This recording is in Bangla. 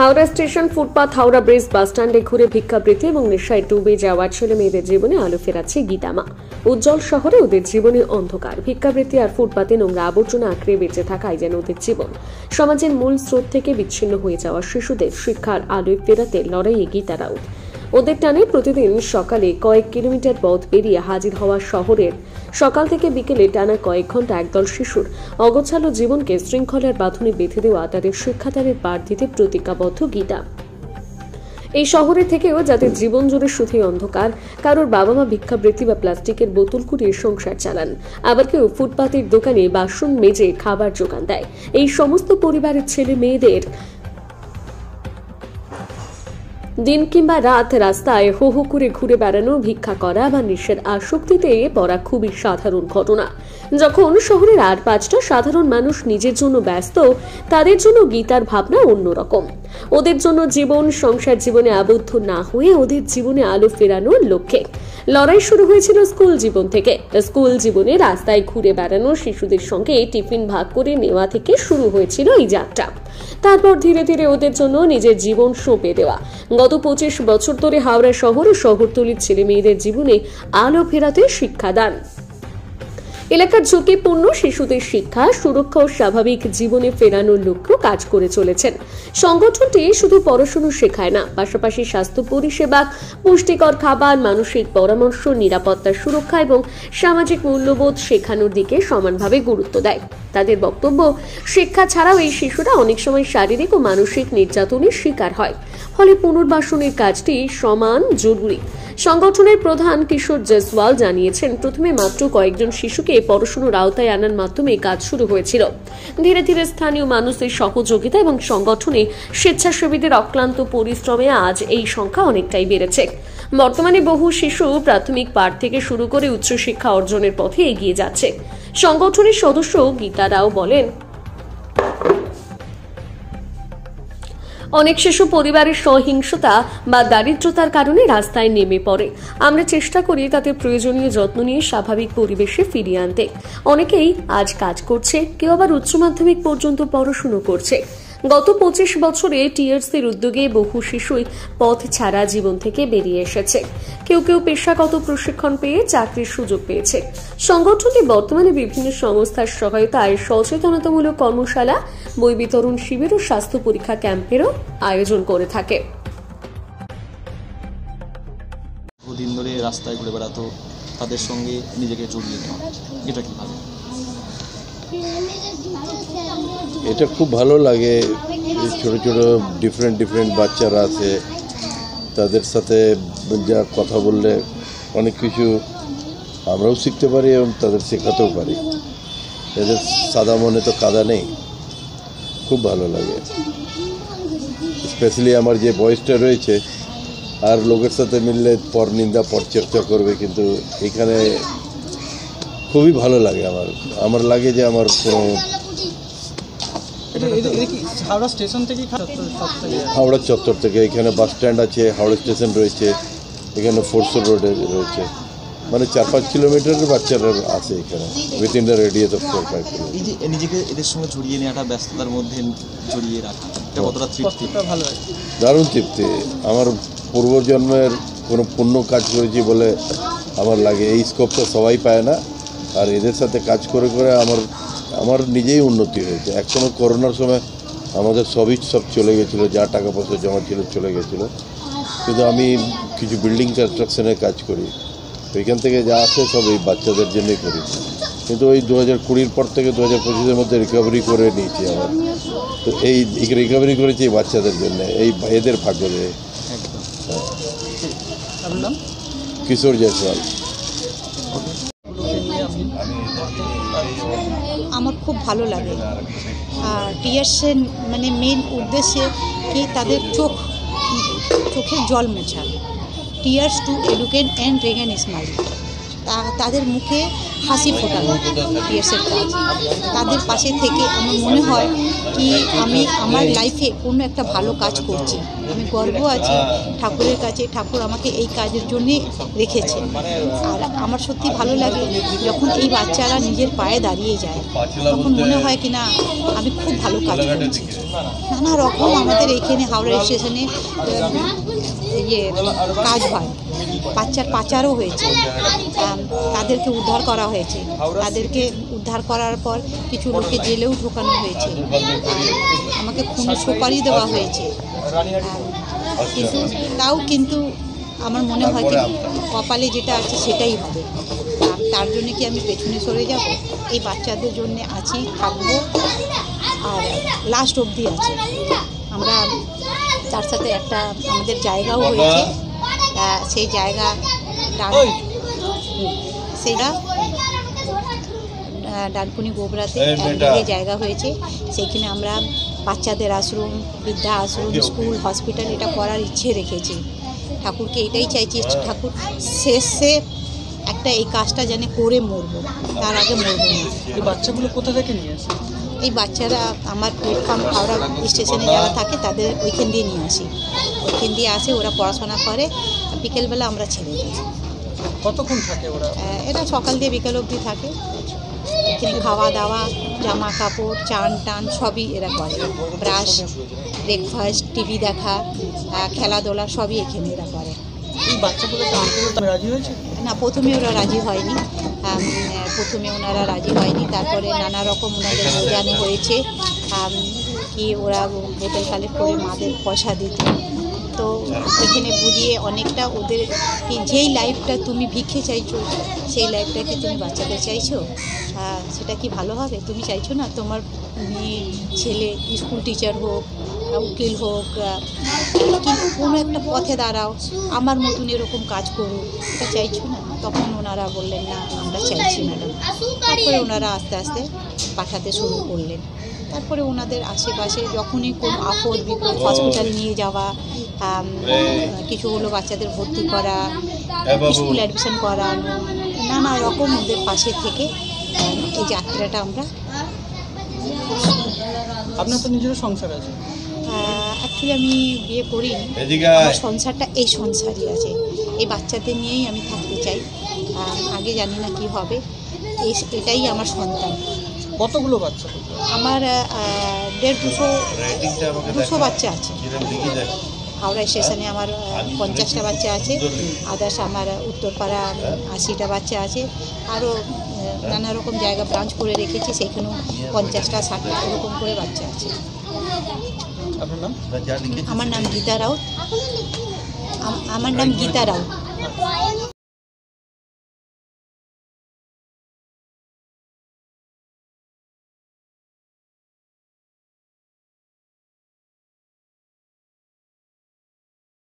Howrah station footpath, Howrah bridge, bus স্ট্যান্ডে ঘুরে ভিক্ষাবৃত্তি এবং নেশায় ডুবে যাওয়া ছেলে মেয়েদের জীবনে আলো ফেরাচ্ছে গীতা মা। উজ্জ্বল শহরে ওদের জীবনে অন্ধকার। ভিক্ষাবৃত্তি আর ফুটপাতে নোংরা আবর্জনা আঁকড়ে বেঁচে থাকাই যেন ওদের জীবন। সমাজের মূল স্রোত থেকে বিচ্ছিন্ন হয়ে যাওয়া শিশুদের শিক্ষার আলোয় ফেরাতে লড়াইয়ে গীতা রাউত। ওদের টানে প্রতিদিন সকালে কয়েক কিলোমিটার পথ পেরিয়ে হাজির হওয়া শহরের সকাল থেকে বিকেলে টানা কয়েক ঘন্টা একদল শিশুর অগোছালো জীবনকে শৃঙ্খলার বাঁধনে বেঁধে দেওয়া তাদের শিক্ষাদানের পাঠ দিতে প্রতিজ্ঞাবদ্ধ গীতা। এই শহরে থেকেও যাদের জীবন জুড়ে শুধুই অন্ধকার, কারোর বাবা মা ভিক্ষাবৃত্তি বা প্লাস্টিকের বোতল কুড়িয়ে সংসার চালান, আবার কেউ ফুটপাতের দোকানে বাসন মেজে খাবার জোগান দেয়। এই সমস্ত পরিবারের ছেলে মেয়েদের দিন কিংবা রাত রাস্তায় হো হো করে ঘুরে বেড়ানো, ভিক্ষা করা বা নেশার আসক্তিতে পড়া খুবই সাধারণ ঘটনা। যখন শহরের আর পাঁচটা সাধারণ মানুষ নিজের জন্য ব্যস্ত, তাদের জন্য গীতার ভাবনা অন্যরকম। ওদের জন্য জীবন সংসার জীবনে আবদ্ধ না হয়ে ওদের জীবনে আলো ফেরানোর লক্ষ্যে লড়াই শুরু হয়েছিল স্কুল জীবন থেকে। স্কুল জীবনে রাস্তায় ঘুরে বেড়ানো শিশুদের সঙ্গে টিফিন ভাগ করে নেওয়া থেকে শুরু হয়েছিল এই যাত্রা। তারপর ধীরে ধীরে ওদের জন্য নিজের জীবন সঁপে দেওয়া। গত 25 বছর ধরে হাওড়া শহর ও শহরতলির ছেলে মেয়েদের জীবনে আলো ফেরাতে শিক্ষাদান, এলাকার ঝুঁকিপূর্ণ শিশুদের শিক্ষা, সুরক্ষা ও স্বাভাবিক জীবনে ফেরানোর লক্ষ্যে কাজ করে চলেছেন। সংগঠনটি শুধু পড়াশোনা শেখায় না, পাশাপাশি স্বাস্থ্য পরিষেবা, পুষ্টিকর খাবার, মানসিক পরামর্শ, নিরাপত্তা, সুরক্ষা এবং সামাজিক মূল্যবোধ শেখানোর দিকে সমানভাবে গুরুত্ব দেয়। তাদের বক্তব্য, শিক্ষা ছাড়াও এই শিশুরা অনেক সময় শারীরিক ও মানসিক নির্যাতনের শিকার হয়, ফলে পুনর্বাসনের কাজটি সমান জরুরি। সংগঠনের প্রধান কিশোর জয়সওয়াল জানিয়েছেন, প্রথমে মাত্র কয়েকজন শিশুকে পড়াশোনার আওতায় আনার মাধ্যমে কাজ শুরু হয়েছিল। ধীরে ধীরে স্থানীয় মানুষদের সহযোগিতা এবং সংগঠনে স্বেচ্ছাসেবীদের অক্লান্ত পরিশ্রমে আজ এই সংখ্যা অনেকটাই বেড়েছে। বর্তমানে বহু শিশু প্রাথমিক পাঠ থেকে শুরু করে উচ্চশিক্ষা অর্জনের পথে এগিয়ে যাচ্ছে। সংগঠনের সদস্য গীতা রাও বলেন, অনেক শিশু পরিবারের সহিংসতা বা দারিদ্রতার কারণে রাস্তায় নেমে পড়ে। আমরা চেষ্টা করি তাদের প্রয়োজনীয় যত্ন নিয়ে স্বাভাবিক পরিবেশে ফিরিয়ে আনতে। অনেকেই আজ কাজ করছে, কেউ আবার উচ্চ মাধ্যমিক পর্যন্ত পড়াশুনো করছে। গত 25 বছরে টিআরসির উদ্যোগে বহু শিশুই পথ ছাড়া জীবন থেকে বেরিয়ে এসেছে। কেউ কেউ পেশাগত প্রশিক্ষণ পেয়ে চাকরির সুযোগ পেয়েছে। সংগঠনটি বর্তমানে বিভিন্ন সংস্থার সহায়তায় সচেতনতামূলক কর্মশালা, বই বিতরণ শিবির ও স্বাস্থ্য পরীক্ষা ক্যাম্পেরও আয়োজন করে থাকে। বহুদিন ধরে রাস্তায় ঘুরে বেড়াতো, তাদের সঙ্গে নিজেকে জড়িয়ে নেওয়া, এটা কিভাবে? এটা খুব ভালো লাগে। ছোট ছোট ডিফারেন্ট বাচ্চারা আছে, তাদের সাথে যা কথা বললে অনেক কিছু আমরাও শিখতে পারি এবং তাদের শেখাতেও পারি। এদের সাদা মনে তো কাদা নেই, খুব ভালো লাগে। স্পেশালি আমার যে বয়সটা রয়েছে, আর লোকের সাথে মিললে পর নিন্দা পর চর্চা করবে, কিন্তু এখানে খুবই ভালো লাগে। আমার লাগে যে আমার কোনো হাওড়া চত্বর থেকে, এখানে বাস স্ট্যান্ড আছে, হাওড়া স্টেশন রয়েছে, এখানে ফোরসোর রোডে রয়েছে, মানে 4-5 কিলোমিটারের বাচ্চারা আছে এখানে, within the radius of 4-5 kilometre. এই যে নিজেকে এদের সঙ্গে জড়িয়ে নেওয়াটা, ব্যস্ততার মধ্যে জড়িয়ে রাখা, এটা কতটা তৃপ্তি? ভালো লাগে, দারুণ তৃপ্তি। আমার পূর্বজন্মের কোনো পুণ্য কাজ করেছি বলে আমার লাগে। এই স্কোপটা সবাই পায় না, আর এদের সাথে কাজ করে করে আমার নিজেই উন্নতি হয়েছে। এখনও করোনার সময় আমাদের সব চলে গেছিলো, যা টাকা পয়সা জমা ছিল চলে গেছিলো, কিন্তু আমি কিছু বিল্ডিং কনস্ট্রাকশনের কাজ করি, ওইখান থেকে যা আসে সব এই বাচ্চাদের জন্যই করি। কিন্তু ওই 2020 পর থেকে 2025-এর মধ্যে রিকভারি করে নিয়েছি আমার। তো এই রিকভারি করেছি এই বাচ্চাদের জন্য, এদের ভাগ্য দেয়। কিশোর জয়সওয়াল। আমার খুব ভালো লাগে। আর টিআরসির মানে মেন উদ্দেশ্যে কি, তাদের চোখের জল মোছা। Tears two educate and Reagan smile. তাদের মুখে হাসি ফোটানো টিএসের কাজ। তাদের পাশে থেকে আমার মনে হয় কি আমি আমার লাইফে কোনো একটা ভালো কাজ করছি, আমি গর্ব আছি ঠাকুরের কাছে। ঠাকুর আমাকে এই কাজের জন্যে রেখেছে। আর আমার সত্যি ভালো লাগে যখন এই বাচ্চারা নিজের পায়ে দাঁড়িয়ে যায়, তখন মনে হয় কি না আমি খুব ভালো কাজ করছি। নানা রকম আমাদের এইখানে হাওড়া স্টেশনে কাজ হয়, বাচ্চার পাচারও হয়েছে, তাদেরকে উদ্ধার করা হয়েছে। তাদেরকে উদ্ধার করার পর কিছু লোকে জেলেও ঢোকানো হয়েছে, আমাকে খুনের সুপারি দেওয়া হয়েছে। কিন্তু আমার মনে হয় যে কপালে যেটা আছে সেটাই হবে। তার জন্য কি আমি পেছনে সরে যাব? এই বাচ্চাদের জন্য আছি, থাকবো, আর লাস্ট অবধি আছি। আমরা তার সাথে একটা আমাদের জায়গাও হয়েছে, সেই জায়গা ডানকুনি গোবরাতে একদিকে জায়গা হয়েছে। সেইখানে আমরা বাচ্চাদের আশ্রম, বৃদ্ধা আশ্রম, স্কুল, হসপিটাল এটা করার ইচ্ছে রেখেছি। ঠাকুরকে এটাই চাইছি, ঠাকুর শেষে একটা এই কাজটা যেন করে মরবো, তার আগে মরবো না। এই বাচ্চাগুলো কোথা থেকে নিয়ে আসে? এই বাচ্চারা আমার প্ল্যাটফর্ম হাওড়া স্টেশনে যারা থাকে তাদের ওইখান দিয়ে নিয়ে আসি, ওইখান দিয়ে আসে, ওরা পড়াশোনা করে, বিকেলবেলা আমরা ছেড়ে দিই। কতক্ষণ থাকে ওরা? এটা সকাল দিয়ে বিকেল অবধি থাকে। এখানে খাওয়া দাওয়া, জামা কাপড়, চান টান সবই এরা করে, ব্রাশ, ব্রেকফাস্ট, টিভি দেখা, খেলাধুলা সবই এখানে এরা করে। এই বাচ্চাগুলোকে আনতে রাজি হয়েছে না, প্রথমে ওরা রাজি হয়নি, ওনারা রাজি হয়নি। তারপরে নানা রকম ওনাদের বোঝানো হয়েছে কি ওরা বোতল কালেক্ট করে মাদের পয়সা দিতে। তো এখানে বুঝিয়ে অনেকটা ওদের কি যেই লাইফটা তুমি ভিক্ষে চাইছো সেই লাইফটা কি তুমি বাচ্চাদের চাইছো? সেটা কি ভালো হবে? তুমি চাইছো না তোমার মেয়ে ছেলে স্কুল টিচার হোক, উকিল হোক, কোনো একটা পথে দাঁড়াও, আমার মতন এরকম কাজ করুক, এটা চাইছো না? তখন ওনারা বললেন না আমরা চাইছি ম্যাডাম। তারপরে ওনারা আস্তে আস্তে পাঠাতে শুরু করলেন। তারপরে ওনাদের আশেপাশে যখনই কোনো আপদ বিপদ হসপিটাল নিয়ে যাওয়া, কিছু হলো বাচ্চাদের ভর্তি করা, স্কুল অ্যাডমিশন করানো, নানা রকম ওদের পাশে থেকে এই যাত্রাটা আমরা। আপনার তো নিজেরও সংসার আছে? অ্যাকচুয়ালি আমি বিয়ে করিনি, আমার সংসারটা এই সংসারই আছে, এই বাচ্চাদের নিয়েই আমি থাকতে চাই। আগে জানি না কি হবে, এটাই আমার সন্তান। কতগুলো বাচ্চা? আমার 150-200 বাচ্চা আছে। হাওড়া স্টেশনে আমার 50টা বাচ্চা আছে, আদার্স আমার উত্তরপাড়া 80টা বাচ্চা আছে, আরও নানা রকম জায়গা ব্রাঞ্চ করে রেখেছি, সেখানেও 50টা 60টা এরকম করে বাচ্চা আছে। আপনার নাম? আমার নাম গীতা রাউত।